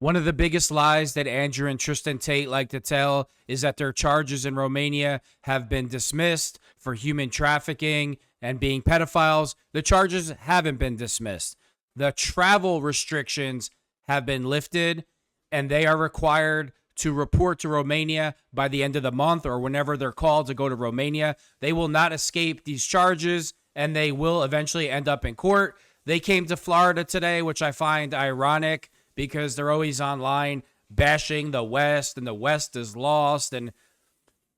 One of the biggest lies that Andrew and Tristan Tate like to tell is that their charges in Romania have been dismissed for human trafficking and being pedophiles. The charges haven't been dismissed. The travel restrictions have been lifted, and they are required to report to Romania by the end of the month or whenever they're called to go to Romania. They will not escape these charges, and they will eventually end up in court. They came to Florida today, which I find ironic because they're always online bashing the West, and the West is lost. And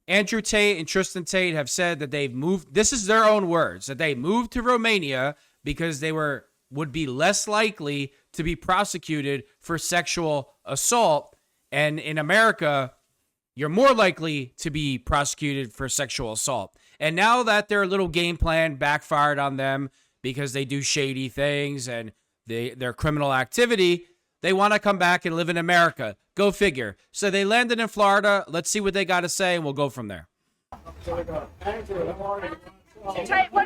Andrew Tate and Tristan Tate have said that they've moved, this is their own words, that they moved to Romania because they would be less likely to be prosecuted for sexual assault. And in America, you're more likely to be prosecuted for sexual assault. And now that their little game plan backfired on them because they do shady things and their criminal activity, they want to come back and live in America. Go figure. So they landed in Florida. Let's see what they got to say, and we'll go from there. What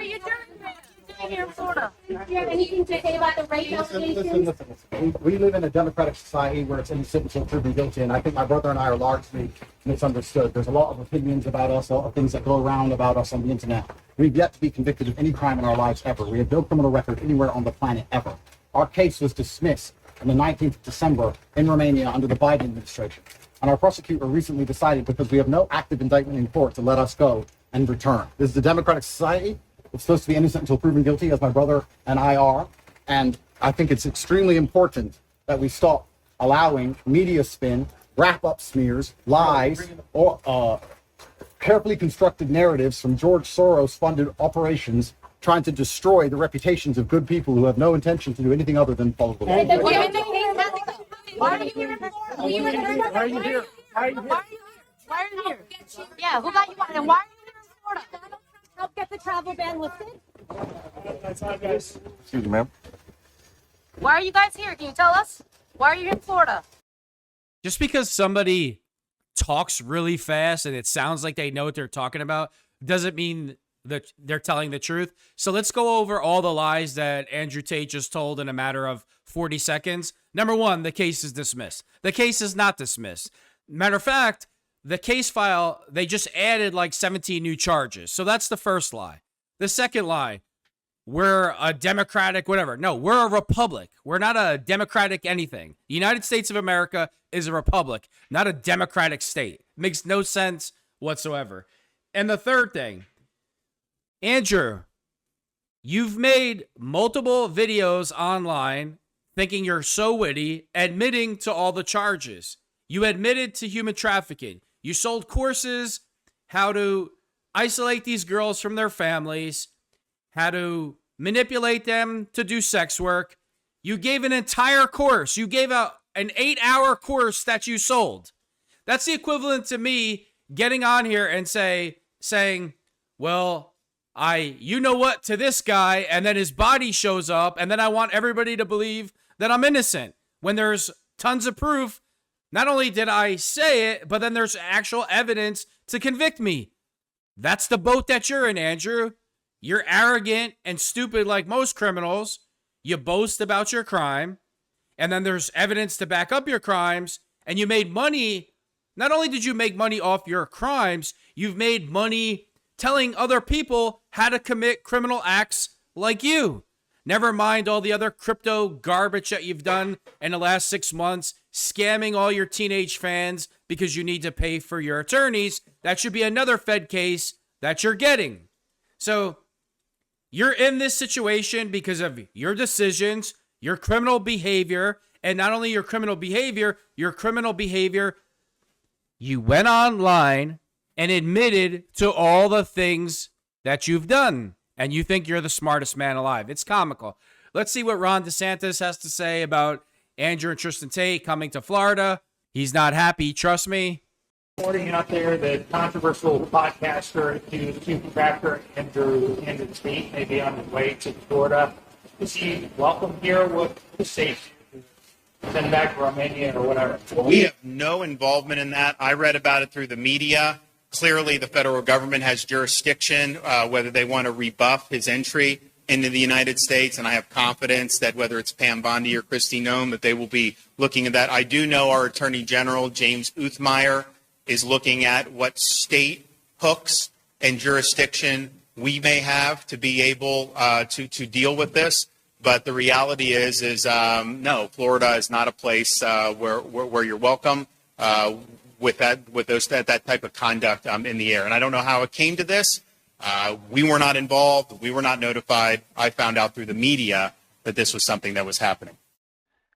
are you doing here in Florida? Do you have anything to say about the rape allegations? Listen. We live in a democratic society where it's innocent until proven guilty, and I think my brother and I are largely misunderstood. There's a lot of opinions about us, a lot of things that go around about us on the internet. We've yet to be convicted of any crime in our lives ever. We have no criminal record anywhere on the planet ever. Our case was dismissed on the 19th of December in Romania under the Biden administration. And our prosecutor recently decided, because we have no active indictment in court, to let us go and return. This is a democratic society. It's supposed to be innocent until proven guilty, as my brother and I are. And I think it's extremely important that we stop allowing media spin, wrap-up smears, lies, or carefully constructed narratives from George Soros-funded operations trying to destroy the reputations of good people who have no intention to do anything other than follow the law. Why are you here? Why are you here? Why are you here? Yeah, who got you on? And why are you here in Florida? Help get the travel ban lifted? Excuse me, ma'am. Why are you guys here? Can you tell us? Why are you in Florida? Just because somebody talks really fast and it sounds like they know what they're talking about doesn't mean that they're telling the truth. So let's go over all the lies that Andrew Tate just told in a matter of 40 seconds. Number one, the case is dismissed. The case is not dismissed. Matter of fact, the case file, they just added like 17 new charges. So that's the first lie. The second lie, we're a democratic whatever. No, we're a republic. We're not a democratic anything. The United States of America is a republic, not a democratic state. Makes no sense whatsoever. And the third thing, Andrew, you've made multiple videos online thinking you're so witty, admitting to all the charges. You admitted to human trafficking. You sold courses, how to isolate these girls from their families, how to manipulate them to do sex work. You gave an entire course. You gave out an 8-hour course that you sold. That's the equivalent to me getting on here and saying, well, you know what, to this guy, and then his body shows up, and then I want everybody to believe that I'm innocent when there's tons of proof. Not only did I say it, but then there's actual evidence to convict me. That's the boat that you're in, Andrew. You're arrogant and stupid like most criminals. You boast about your crime, and then there's evidence to back up your crimes, and you made money. Not only did you make money off your crimes, you've made money telling other people how to commit criminal acts like you. Never mind all the other crypto garbage that you've done in the last 6 months, scamming all your teenage fans because you need to pay for your attorneys. That should be another Fed case that you're getting. So you're in this situation because of your decisions, your criminal behavior, and not only your criminal behavior, you went online and admitted to all the things that you've done. And you think you're the smartest man alive. It's comical. Let's see what Ron DeSantis has to say about Andrew and Tristan Tate coming to Florida. He's not happy, trust me. Reporting out there that controversial podcaster accused human trafficker Andrew Tate may be on his way to Florida. Is he welcome here? What the safety? Send back to Romania or whatever. We have no involvement in that. I read about it through the media. Clearly, the federal government has jurisdiction, whether they want to rebuff his entry into the United States, and I have confidence that whether it's Pam Bondi or Kristi Noem, that they will be looking at that. I do know our Attorney General, James Uthmeyer, is looking at what state hooks and jurisdiction we may have to be able to deal with this. But the reality is no, Florida is not a place where you're welcome with that type of conduct in the air. And I don't know how it came to this. We were not involved. We were not notified. I found out through the media that this was something that was happening.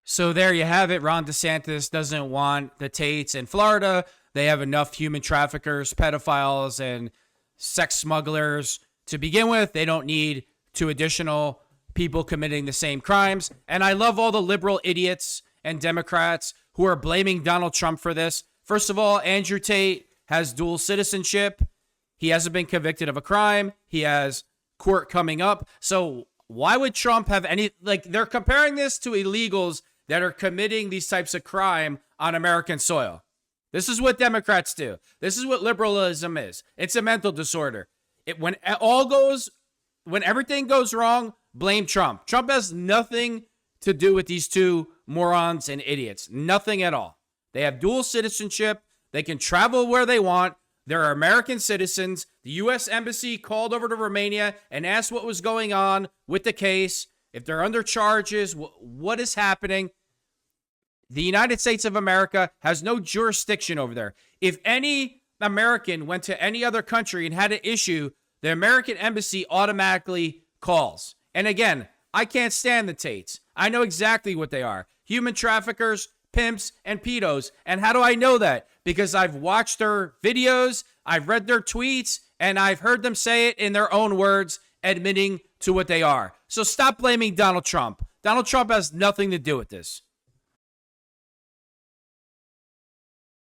So there you have it. Ron DeSantis doesn't want the Tates in Florida. They have enough human traffickers, pedophiles, and sex smugglers to begin with. They don't need 2 additional people committing the same crimes. And I love all the liberal idiots and Democrats who are blaming Donald Trump for this. First of all, Andrew Tate has dual citizenship. He hasn't been convicted of a crime. He has court coming up. So why would Trump have any, like, they're comparing this to illegals that are committing these types of crime on American soil. This is what Democrats do. This is what liberalism is. It's a mental disorder. When everything goes wrong, blame Trump. Trump has nothing to do with these 2 morons and idiots. Nothing at all. They have dual citizenship. They can travel where they want. They're American citizens. The U.S. Embassy called over to Romania and asked what was going on with the case, if they're under charges, what is happening. The United States of America has no jurisdiction over there. If any American went to any other country and had an issue, the American Embassy automatically calls. And again, I can't stand the Tates. I know exactly what they are. Human traffickers, pimps, and pedos. And how do I know that? Because I've watched their videos, I've read their tweets, and I've heard them say it in their own words, admitting to what they are. So stop blaming Donald Trump. Donald Trump has nothing to do with this.